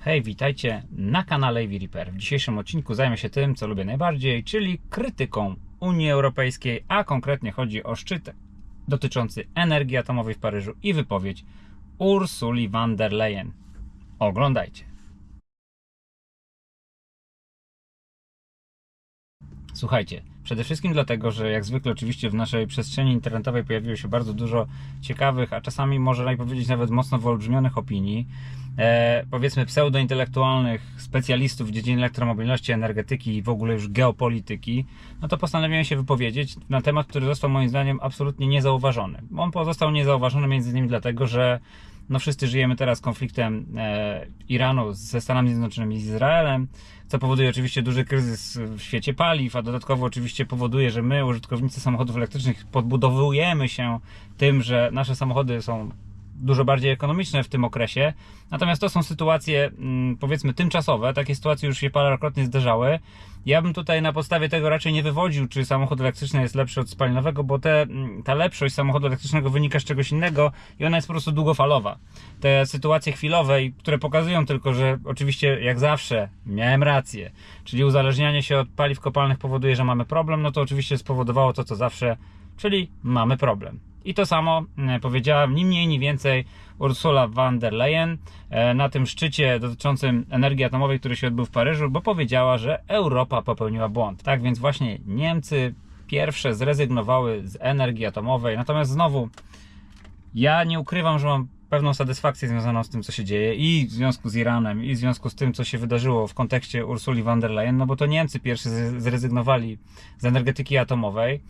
Hej, witajcie na kanale EV Repair. W dzisiejszym odcinku zajmę się tym, co lubię najbardziej, czyli krytyką Unii Europejskiej, a konkretnie chodzi o szczyt dotyczący energii atomowej w Paryżu i wypowiedź Ursuli von der Leyen. Oglądajcie. Słuchajcie, przede wszystkim dlatego, że jak zwykle oczywiście w naszej przestrzeni internetowej pojawiło się bardzo dużo ciekawych, a czasami można powiedzieć nawet mocno wyolbrzymionych opinii, powiedzmy pseudointelektualnych specjalistów w dziedzinie elektromobilności, energetyki i w ogóle już geopolityki, no to postanowiłem się wypowiedzieć na temat, który został moim zdaniem absolutnie niezauważony. On pozostał niezauważony między innymi dlatego, że no wszyscy żyjemy teraz konfliktem Iranu ze Stanami Zjednoczonymi i z Izraelem, co powoduje oczywiście duży kryzys w świecie paliw, a dodatkowo oczywiście powoduje, że my, użytkownicy samochodów elektrycznych, podbudowujemy się tym, że nasze samochody są dużo bardziej ekonomiczne w tym okresie. Natomiast to są sytuacje, powiedzmy, tymczasowe. Takie sytuacje już się parokrotnie zdarzały. Ja bym tutaj na podstawie tego raczej nie wywodził, czy samochód elektryczny jest lepszy od spalinowego, bo ta lepszość samochodu elektrycznego wynika z czegoś innego i ona jest po prostu długofalowa. Te sytuacje chwilowe, które pokazują tylko, że oczywiście jak zawsze miałem rację, czyli uzależnianie się od paliw kopalnych powoduje, że mamy problem, no to oczywiście spowodowało to, co zawsze, czyli mamy problem. I to samo powiedziała ni mniej, ni więcej Ursula von der Leyen na tym szczycie dotyczącym energii atomowej, który się odbył w Paryżu, bo powiedziała, że Europa popełniła błąd. Tak więc właśnie Niemcy pierwsze zrezygnowały z energii atomowej. Natomiast znowu, ja nie ukrywam, że mam pewną satysfakcję związaną z tym, co się dzieje i w związku z Iranem, i w związku z tym, co się wydarzyło w kontekście Ursuli von der Leyen, no bo to Niemcy pierwsi zrezygnowali z energetyki atomowej.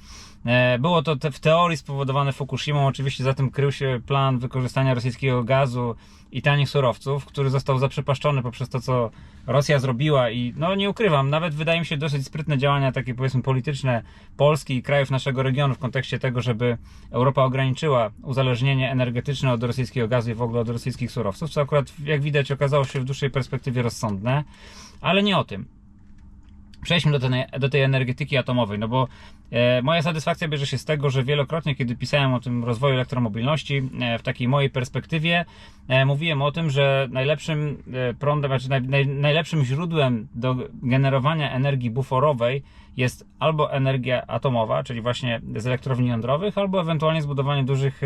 Było to w teorii spowodowane Fukushimą, oczywiście za tym krył się plan wykorzystania rosyjskiego gazu i tanich surowców, który został zaprzepaszczony poprzez to, co Rosja zrobiła i no nie ukrywam, nawet wydaje mi się dosyć sprytne działania takie, powiedzmy, polityczne Polski i krajów naszego regionu w kontekście tego, żeby Europa ograniczyła uzależnienie energetyczne od rosyjskiego gazu i w ogóle od rosyjskich surowców, co akurat, jak widać, okazało się w dłuższej perspektywie rozsądne, ale nie o tym. Przejdźmy do tej energetyki atomowej, no bo moja satysfakcja bierze się z tego, że wielokrotnie, kiedy pisałem o tym rozwoju elektromobilności, w takiej mojej perspektywie, mówiłem o tym, że najlepszym prądem, znaczy najlepszym źródłem do generowania energii buforowej jest albo energia atomowa, czyli właśnie z elektrowni jądrowych, albo ewentualnie zbudowanie dużych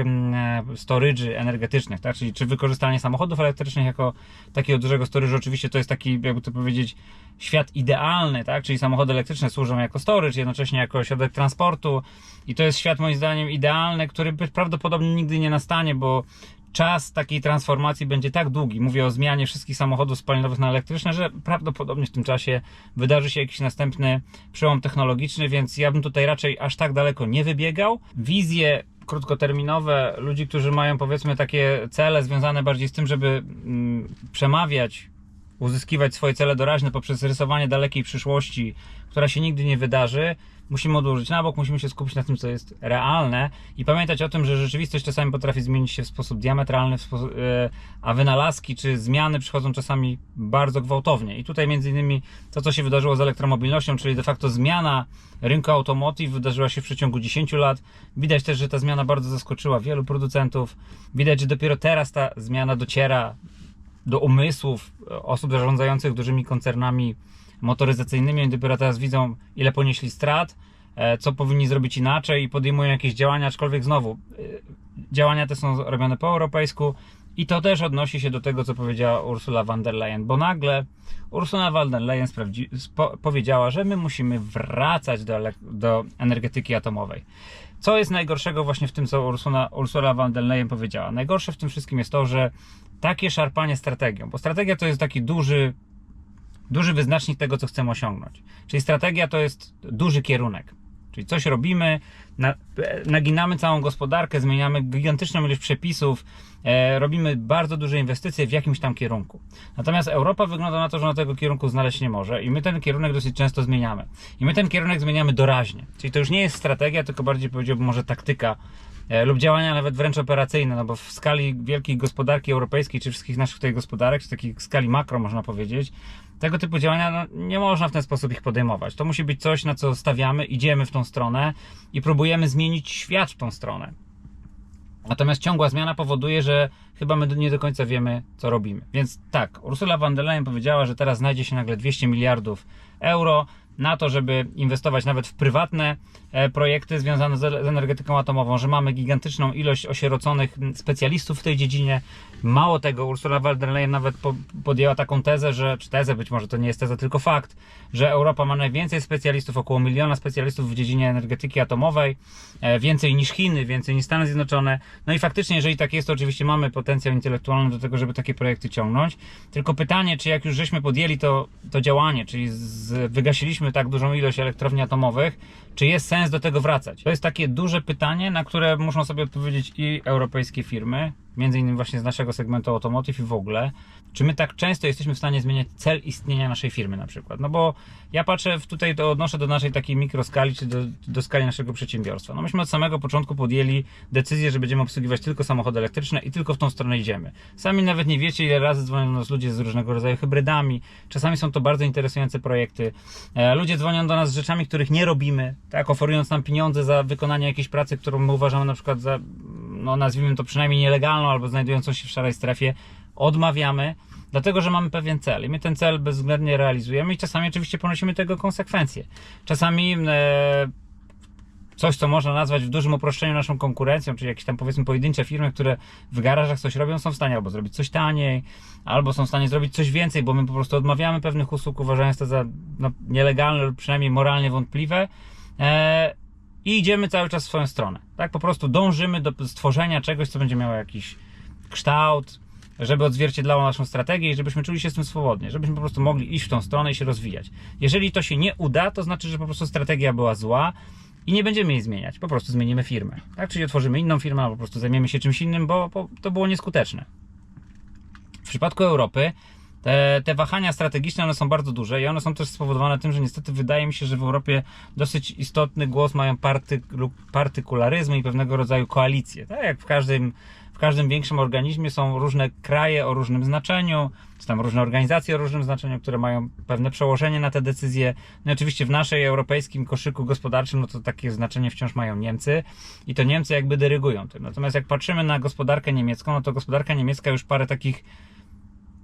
storage'y energetycznych, tak? Czyli czy wykorzystanie samochodów elektrycznych jako takiego dużego storage'u, oczywiście to jest taki, jakby to powiedzieć, świat idealny, tak? Czyli samochody elektryczne służą jako storage, jednocześnie jako środek transportu i to jest świat moim zdaniem idealny, który prawdopodobnie nigdy nie nastanie, bo czas takiej transformacji będzie tak długi, mówię o zmianie wszystkich samochodów spalinowych na elektryczne, że prawdopodobnie w tym czasie wydarzy się jakiś następny przełom technologiczny, więc ja bym tutaj raczej aż tak daleko nie wybiegał. Wizje krótkoterminowe ludzi, którzy mają, powiedzmy, takie cele związane bardziej z tym, żeby przemawiać, uzyskiwać swoje cele doraźne poprzez rysowanie dalekiej przyszłości, która się nigdy nie wydarzy, musimy odłożyć na bok, musimy się skupić na tym, co jest realne i pamiętać o tym, że rzeczywistość czasami potrafi zmienić się w sposób diametralny, a wynalazki czy zmiany przychodzą czasami bardzo gwałtownie. I tutaj między innymi to, co się wydarzyło z elektromobilnością, czyli de facto zmiana rynku automotive wydarzyła się w przeciągu 10 lat. Widać też, że ta zmiana bardzo zaskoczyła wielu producentów. Widać, że dopiero teraz ta zmiana dociera do umysłów osób zarządzających dużymi koncernami motoryzacyjnymi. Oni dopiero teraz widzą, ile ponieśli strat, co powinni zrobić inaczej i podejmują jakieś działania, aczkolwiek znowu działania te są robione po europejsku i to też odnosi się do tego, co powiedziała Ursula von der Leyen, bo nagle Ursula von der Leyen powiedziała, że my musimy wracać do energetyki atomowej. Co jest najgorszego właśnie w tym, co Ursula von der Leyen powiedziała? Najgorsze w tym wszystkim jest to, że takie szarpanie strategią, bo strategia to jest taki duży wyznacznik tego, co chcemy osiągnąć. Czyli strategia to jest duży kierunek. Czyli coś robimy, naginamy całą gospodarkę, zmieniamy gigantyczną ilość przepisów, robimy bardzo duże inwestycje w jakimś tam kierunku. Natomiast Europa wygląda na to, że na tego kierunku znaleźć nie może i my ten kierunek dosyć często zmieniamy. I my ten kierunek zmieniamy doraźnie. Czyli to już nie jest strategia, tylko bardziej powiedziałbym może taktyka lub działania nawet wręcz operacyjne, no bo w skali wielkiej gospodarki europejskiej, czy wszystkich naszych tutaj gospodarek, czy takiej skali makro można powiedzieć, tego typu działania nie można w ten sposób ich podejmować. To musi być coś, na co stawiamy, idziemy w tą stronę i próbujemy zmienić świat w tą stronę. Natomiast ciągła zmiana powoduje, że chyba my nie do końca wiemy, co robimy. Więc tak, Ursula von der Leyen powiedziała, że teraz znajdzie się nagle 200 miliardów euro na to, żeby inwestować nawet w prywatne projekty związane z energetyką atomową, że mamy gigantyczną ilość osieroconych specjalistów w tej dziedzinie. Mało tego, Ursula von der Leyen nawet podjęła taką tezę, czy tezę, być może to nie jest teza, tylko fakt, że Europa ma najwięcej specjalistów, około 1 miliona specjalistów w dziedzinie energetyki atomowej, więcej niż Chiny, więcej niż Stany Zjednoczone. No i faktycznie, jeżeli tak jest, to oczywiście mamy potencjał intelektualny do tego, żeby takie projekty ciągnąć. Tylko pytanie, czy jak już żeśmy podjęli to działanie, czyli wygasiliśmy tak dużą ilość elektrowni atomowych, czy jest sens do tego wracać? To jest takie duże pytanie, na które muszą sobie odpowiedzieć i europejskie firmy, między innymi właśnie z naszego segmentu automotive i w ogóle. Czy my tak często jesteśmy w stanie zmieniać cel istnienia naszej firmy na przykład? No bo ja patrzę tutaj, to odnoszę do naszej takiej mikroskali, czy do skali naszego przedsiębiorstwa. No myśmy od samego początku podjęli decyzję, że będziemy obsługiwać tylko samochody elektryczne i tylko w tą stronę idziemy. Sami nawet nie wiecie, ile razy dzwonią do nas ludzie z różnego rodzaju hybrydami. Czasami są to bardzo interesujące projekty. Ludzie dzwonią do nas z rzeczami, których nie robimy, tak, oferując nam pieniądze za wykonanie jakiejś pracy, którą my uważamy na przykład za, no nazwijmy to przynajmniej nielegalną albo znajdującą się w szarej strefie. Odmawiamy, dlatego że mamy pewien cel i my ten cel bezwzględnie realizujemy i czasami oczywiście ponosimy tego konsekwencje. Czasami coś, co można nazwać w dużym uproszczeniu naszą konkurencją, czyli jakieś tam powiedzmy pojedyncze firmy, które w garażach coś robią, są w stanie albo zrobić coś taniej, albo są w stanie zrobić coś więcej, bo my po prostu odmawiamy pewnych usług, uważając to za nielegalne lub przynajmniej moralnie wątpliwe. I idziemy cały czas w swoją stronę. Tak, po prostu dążymy do stworzenia czegoś, co będzie miało jakiś kształt, żeby odzwierciedlało naszą strategię i żebyśmy czuli się z tym swobodnie, żebyśmy po prostu mogli iść w tą stronę i się rozwijać. Jeżeli to się nie uda, to znaczy, że po prostu strategia była zła i nie będziemy jej zmieniać. Po prostu zmienimy firmę. Tak? Czyli otworzymy inną firmę, albo po prostu zajmiemy się czymś innym, bo to było nieskuteczne. W przypadku Europy te wahania strategiczne, one są bardzo duże i one są też spowodowane tym, że niestety wydaje mi się, że w Europie dosyć istotny głos mają partykularyzmy i pewnego rodzaju koalicje. Tak jak w każdym większym organizmie są różne kraje o różnym znaczeniu, czy tam różne organizacje o różnym znaczeniu, które mają pewne przełożenie na te decyzje. No i oczywiście w naszej europejskim koszyku gospodarczym, no to takie znaczenie wciąż mają Niemcy i to Niemcy jakby dyrygują tym. Natomiast jak patrzymy na gospodarkę niemiecką, no to gospodarka niemiecka już parę takich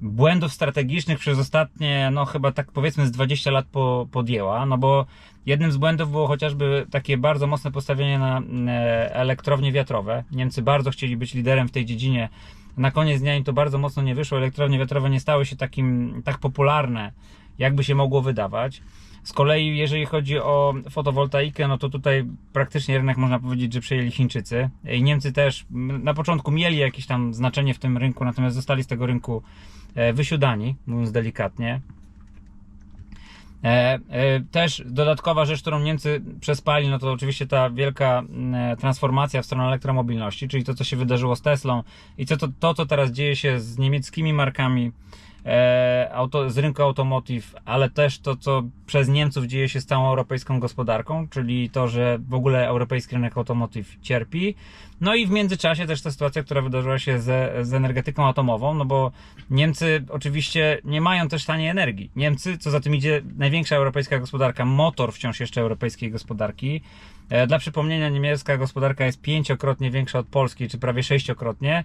błędów strategicznych przez ostatnie, no chyba tak powiedzmy z 20 lat podjęła, no bo jednym z błędów było chociażby takie bardzo mocne postawienie na elektrownie wiatrowe. Niemcy bardzo chcieli być liderem w tej dziedzinie. Na koniec dnia im to bardzo mocno nie wyszło. Elektrownie wiatrowe nie stały się tak popularne, jakby się mogło wydawać. Z kolei jeżeli chodzi o fotowoltaikę, no to tutaj praktycznie rynek można powiedzieć, że przejęli Chińczycy. I Niemcy też na początku mieli jakieś tam znaczenie w tym rynku, natomiast zostali z tego rynku wysiudani, mówiąc delikatnie. Też dodatkowa rzecz, którą Niemcy przespali, no to oczywiście ta wielka transformacja w stronę elektromobilności, czyli to, co się wydarzyło z Teslą i to, co teraz dzieje się z niemieckimi markami z rynku automotive, ale też to, co przez Niemców dzieje się z całą europejską gospodarką, czyli to, że w ogóle europejski rynek automotive cierpi. No i w międzyczasie też ta sytuacja, która wydarzyła się z energetyką atomową, no bo Niemcy oczywiście nie mają też taniej energii. Niemcy, co za tym idzie, największa europejska gospodarka, motor wciąż jeszcze europejskiej gospodarki. Dla przypomnienia, niemiecka gospodarka jest 5-krotnie większa od polskiej, czy prawie 6-krotnie,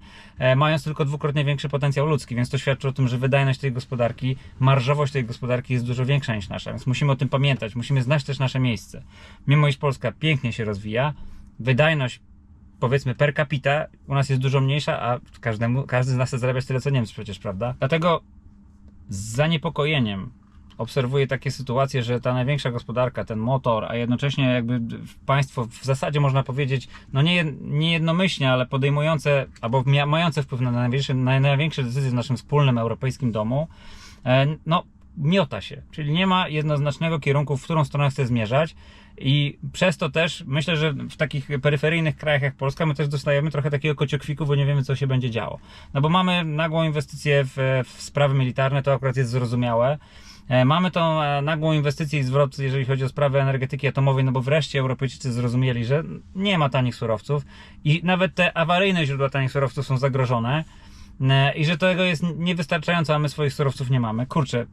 mając tylko 2-krotnie większy potencjał ludzki, więc to świadczy o tym, że wydajność tej gospodarki, marżowość tej gospodarki jest dużo większa niż nasza, więc musimy o tym pamiętać, musimy znać też nasze miejsce. Mimo iż Polska pięknie się rozwija, wydajność powiedzmy per capita u nas jest dużo mniejsza, a każdy z nas chce zarabiać tyle co Niemcy przecież, prawda? Dlatego z zaniepokojeniem obserwuję takie sytuacje, że ta największa gospodarka, ten motor, a jednocześnie jakby państwo w zasadzie można powiedzieć, no nie jednomyślnie, ale podejmujące albo mające wpływ na największe decyzje w naszym wspólnym europejskim domu, no miota się, czyli nie ma jednoznacznego kierunku, w którą stronę chce zmierzać i przez to też myślę, że w takich peryferyjnych krajach jak Polska my też dostajemy trochę takiego kociokwiku, bo nie wiemy, co się będzie działo. No bo mamy nagłą inwestycję w sprawy militarne, to akurat jest zrozumiałe. Mamy tą nagłą inwestycję i zwrot, jeżeli chodzi o sprawę energetyki atomowej, no bo wreszcie Europejczycy zrozumieli, że nie ma tanich surowców i nawet te awaryjne źródła tanich surowców są zagrożone i że tego jest niewystarczająco, a my swoich surowców nie mamy. Kurczę,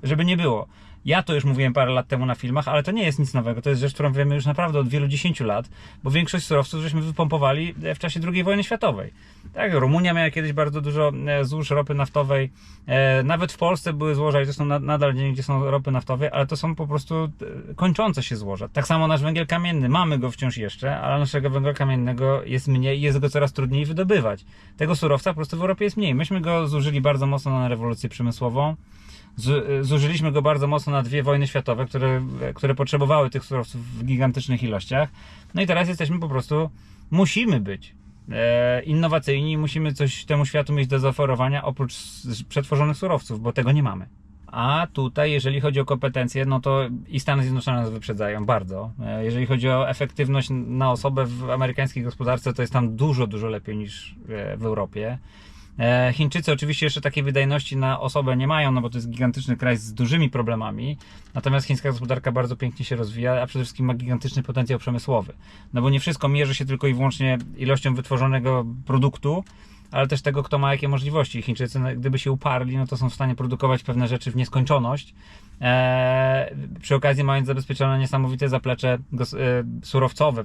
żeby nie było. Ja to już mówiłem parę lat temu na filmach, ale to nie jest nic nowego. To jest rzecz, którą wiemy już naprawdę od wielu 10 lat, bo większość surowców żeśmy wypompowali w czasie II wojny światowej. Tak, Rumunia miała kiedyś bardzo dużo złóż ropy naftowej. Nawet w Polsce były złoża i to są nadal gdzie są ropy naftowe, ale to są po prostu kończące się złoża. Tak samo nasz węgiel kamienny. Mamy go wciąż jeszcze, ale naszego węgla kamiennego jest mniej i jest go coraz trudniej wydobywać. Tego surowca po prostu w Europie jest mniej. Myśmy go zużyli bardzo mocno na rewolucję przemysłową. Zużyliśmy go bardzo mocno na 2 wojny światowe, które potrzebowały tych surowców w gigantycznych ilościach. No i teraz jesteśmy po prostu, musimy być innowacyjni, musimy coś temu światu mieć do zaoferowania oprócz przetworzonych surowców, bo tego nie mamy. A tutaj, jeżeli chodzi o kompetencje, no to i Stany Zjednoczone nas wyprzedzają bardzo. Jeżeli chodzi o efektywność na osobę w amerykańskiej gospodarce, to jest tam dużo, dużo lepiej niż w Europie. Chińczycy oczywiście jeszcze takiej wydajności na osobę nie mają, no bo to jest gigantyczny kraj z dużymi problemami, natomiast chińska gospodarka bardzo pięknie się rozwija, a przede wszystkim ma gigantyczny potencjał przemysłowy. No bo nie wszystko mierzy się tylko i wyłącznie ilością wytworzonego produktu, ale też tego, kto ma jakie możliwości. Chińczycy, gdyby się uparli, no to są w stanie produkować pewne rzeczy w nieskończoność, przy okazji mając zabezpieczone niesamowite zaplecze surowcowe,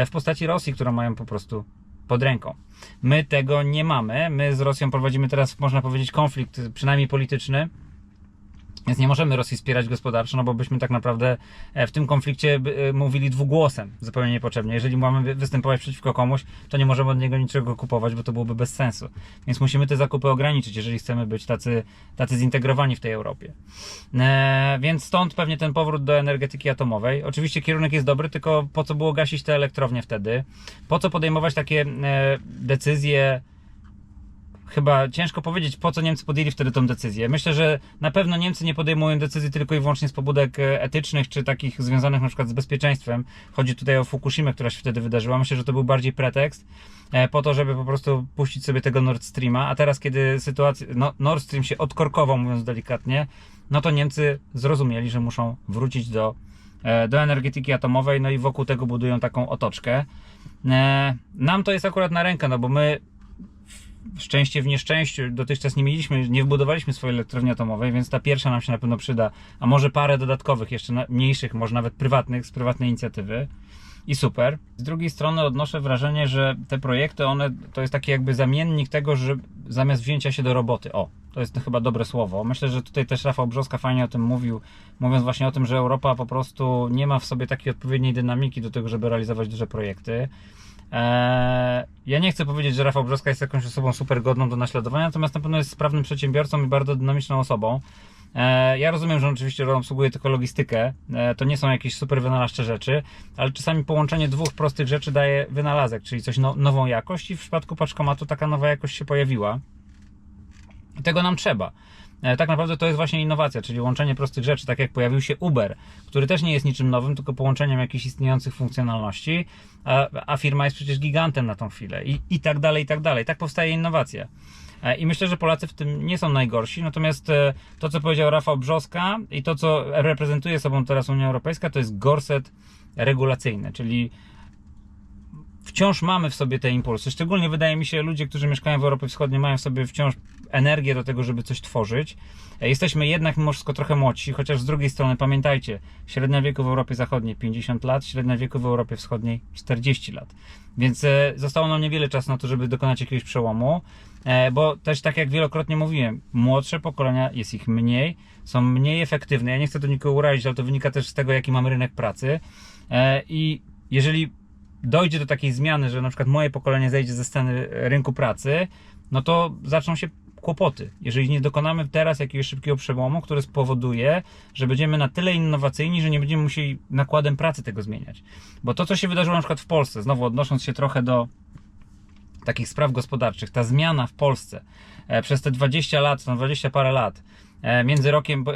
w postaci Rosji, którą mają po prostu pod ręką. My tego nie mamy. My z Rosją prowadzimy teraz, można powiedzieć, konflikt, przynajmniej polityczny. Więc nie możemy Rosji wspierać gospodarczo, no bo byśmy tak naprawdę w tym konflikcie mówili dwugłosem, zupełnie niepotrzebnie. Jeżeli mamy występować przeciwko komuś, to nie możemy od niego niczego kupować, bo to byłoby bez sensu. Więc musimy te zakupy ograniczyć, jeżeli chcemy być tacy zintegrowani w tej Europie. Więc stąd pewnie ten powrót do energetyki atomowej. Oczywiście kierunek jest dobry, tylko po co było gasić te elektrownie wtedy? Po co podejmować takie decyzje? Chyba ciężko powiedzieć, po co Niemcy podjęli wtedy tą decyzję. Myślę, że na pewno Niemcy nie podejmują decyzji tylko i wyłącznie z pobudek etycznych, czy takich związanych na przykład z bezpieczeństwem. Chodzi tutaj o Fukushimę, która się wtedy wydarzyła. Myślę, że to był bardziej pretekst po to, żeby po prostu puścić sobie tego Nord Streama. A teraz, kiedy Nord Stream się odkorkował, mówiąc delikatnie, no to Niemcy zrozumieli, że muszą wrócić do energetyki atomowej, no i wokół tego budują taką otoczkę. Nam to jest akurat na rękę, no bo my szczęście w nieszczęściu dotychczas nie wbudowaliśmy swojej elektrowni atomowej, więc ta pierwsza nam się na pewno przyda, a może parę dodatkowych, jeszcze mniejszych, może nawet prywatnych, z prywatnej inicjatywy i super. Z drugiej strony odnoszę wrażenie, że te projekty, to jest taki jakby zamiennik tego, że zamiast wzięcia się do roboty, to jest chyba dobre słowo. Myślę, że tutaj też Rafał Brzoska fajnie o tym mówił, mówiąc właśnie o tym, że Europa po prostu nie ma w sobie takiej odpowiedniej dynamiki do tego, żeby realizować duże projekty. Ja nie chcę powiedzieć, że Rafał Brzoska jest jakąś osobą super godną do naśladowania, natomiast na pewno jest sprawnym przedsiębiorcą i bardzo dynamiczną osobą. Ja rozumiem, że on oczywiście obsługuje tylko logistykę, to nie są jakieś super wynalazcze rzeczy, ale czasami połączenie 2 prostych rzeczy daje wynalazek, czyli coś nową jakość i w przypadku paczkomatu taka nowa jakość się pojawiła. I tego nam trzeba. Tak naprawdę to jest właśnie innowacja, czyli łączenie prostych rzeczy, tak jak pojawił się Uber, który też nie jest niczym nowym, tylko połączeniem jakichś istniejących funkcjonalności, a firma jest przecież gigantem na tą chwilę i tak dalej, i tak dalej. Tak powstaje innowacja. I myślę, że Polacy w tym nie są najgorsi, natomiast to, co powiedział Rafał Brzoska i to, co reprezentuje sobą teraz Unia Europejska, to jest gorset regulacyjny, czyli wciąż mamy w sobie te impulsy. Szczególnie wydaje mi się, ludzie, którzy mieszkają w Europie Wschodniej, mają w sobie wciąż energię do tego, żeby coś tworzyć. Jesteśmy jednak mimo wszystko trochę młodsi, chociaż z drugiej strony pamiętajcie, średnia wieku w Europie Zachodniej 50 lat, średnia wieku w Europie Wschodniej 40 lat. Więc zostało nam niewiele czasu na to, żeby dokonać jakiegoś przełomu, bo też tak jak wielokrotnie mówiłem, młodsze pokolenia, jest ich mniej, są mniej efektywne. Ja nie chcę tu nikogo urazić, ale to wynika też z tego, jaki mamy rynek pracy. I jeżeli dojdzie do takiej zmiany, że na przykład moje pokolenie zejdzie ze sceny rynku pracy, no to zaczną się kłopoty. Jeżeli nie dokonamy teraz jakiegoś szybkiego przełomu, który spowoduje, że będziemy na tyle innowacyjni, że nie będziemy musieli nakładem pracy tego zmieniać. Bo to, co się wydarzyło na przykład w Polsce, znowu odnosząc się trochę do takich spraw gospodarczych, ta zmiana w Polsce przez te 20 lat, 20 parę lat, między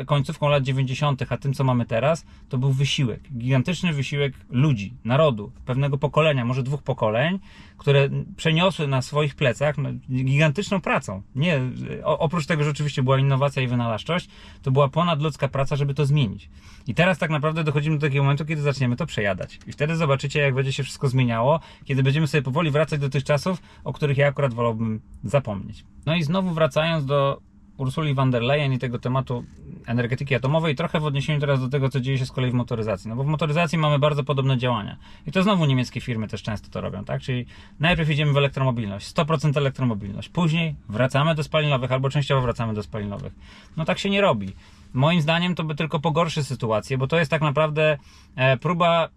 końcówką lat 90. a tym, co mamy teraz, to był wysiłek, gigantyczny wysiłek ludzi, narodu, pewnego pokolenia, może 2 pokoleń, które przeniosły na swoich plecach gigantyczną pracą. Nie, oprócz tego, że oczywiście była innowacja i wynalazczość, to była ponadludzka praca, żeby to zmienić. I teraz tak naprawdę dochodzimy do takiego momentu, kiedy zaczniemy to przejadać. I wtedy zobaczycie, jak będzie się wszystko zmieniało, kiedy będziemy sobie powoli wracać do tych czasów, o których ja akurat wolałbym zapomnieć. No i znowu wracając do Ursuli von der Leyen i tego tematu energetyki atomowej, trochę w odniesieniu teraz do tego, co dzieje się z kolei w motoryzacji. No bo w motoryzacji mamy bardzo podobne działania. I to znowu niemieckie firmy też często to robią, tak? Czyli najpierw idziemy w elektromobilność, 100% elektromobilność. Później wracamy do spalinowych albo częściowo wracamy do spalinowych. No tak się nie robi. Moim zdaniem to by tylko pogorszy sytuację, bo to jest tak naprawdę próba,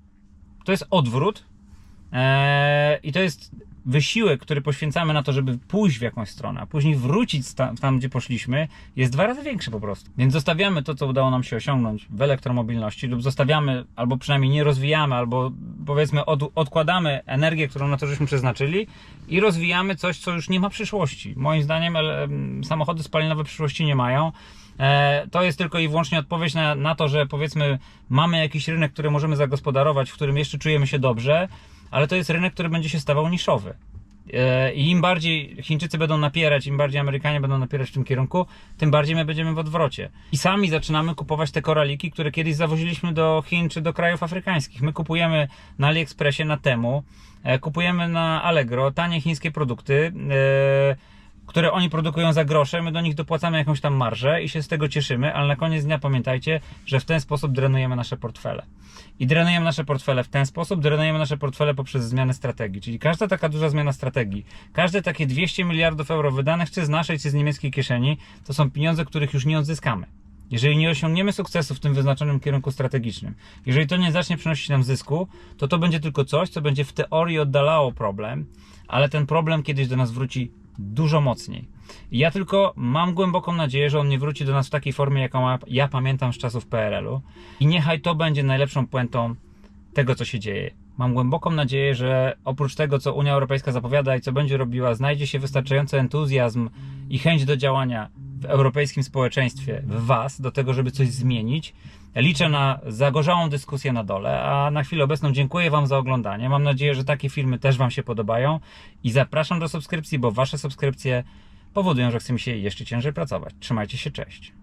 to jest odwrót i to jest wysiłek, który poświęcamy na to, żeby pójść w jakąś stronę, a później wrócić tam, gdzie poszliśmy, jest 2 razy większy po prostu. Więc zostawiamy to, co udało nam się osiągnąć w elektromobilności, lub zostawiamy, albo przynajmniej nie rozwijamy, albo powiedzmy odkładamy energię, którą na to żeśmy przeznaczyli i rozwijamy coś, co już nie ma przyszłości. Moim zdaniem samochody spalinowe przyszłości nie mają. To jest tylko i wyłącznie odpowiedź na to, że powiedzmy mamy jakiś rynek, który możemy zagospodarować, w którym jeszcze czujemy się dobrze, ale to jest rynek, który będzie się stawał niszowy. I im bardziej Chińczycy będą napierać, im bardziej Amerykanie będą napierać w tym kierunku, tym bardziej my będziemy w odwrocie. I sami zaczynamy kupować te koraliki, które kiedyś zawoziliśmy do Chin czy do krajów afrykańskich. My kupujemy na AliExpressie, na Temu, kupujemy na Allegro tanie chińskie produkty, które oni produkują za grosze, my do nich dopłacamy jakąś tam marżę i się z tego cieszymy, ale na koniec dnia pamiętajcie, że w ten sposób drenujemy nasze portfele. I drenujemy nasze portfele w ten sposób, drenujemy nasze portfele poprzez zmianę strategii. Czyli każda taka duża zmiana strategii, każde takie 200 miliardów euro wydanych, czy z naszej, czy z niemieckiej kieszeni, to są pieniądze, których już nie odzyskamy. Jeżeli nie osiągniemy sukcesu w tym wyznaczonym kierunku strategicznym, jeżeli to nie zacznie przynosić nam zysku, to będzie tylko coś, co będzie w teorii oddalało problem, ale ten problem kiedyś do nas wróci dużo mocniej. I ja tylko mam głęboką nadzieję, że on nie wróci do nas w takiej formie, jaką ja pamiętam z czasów PRL-u. I niechaj to będzie najlepszą puentą tego, co się dzieje. Mam głęboką nadzieję, że oprócz tego, co Unia Europejska zapowiada i co będzie robiła, znajdzie się wystarczający entuzjazm i chęć do działania w europejskim społeczeństwie, w Was, do tego, żeby coś zmienić. Liczę na zagorzałą dyskusję na dole, a na chwilę obecną dziękuję Wam za oglądanie. Mam nadzieję, że takie filmy też Wam się podobają i zapraszam do subskrypcji, bo Wasze subskrypcje powodują, że chce mi się jeszcze ciężej pracować. Trzymajcie się, cześć.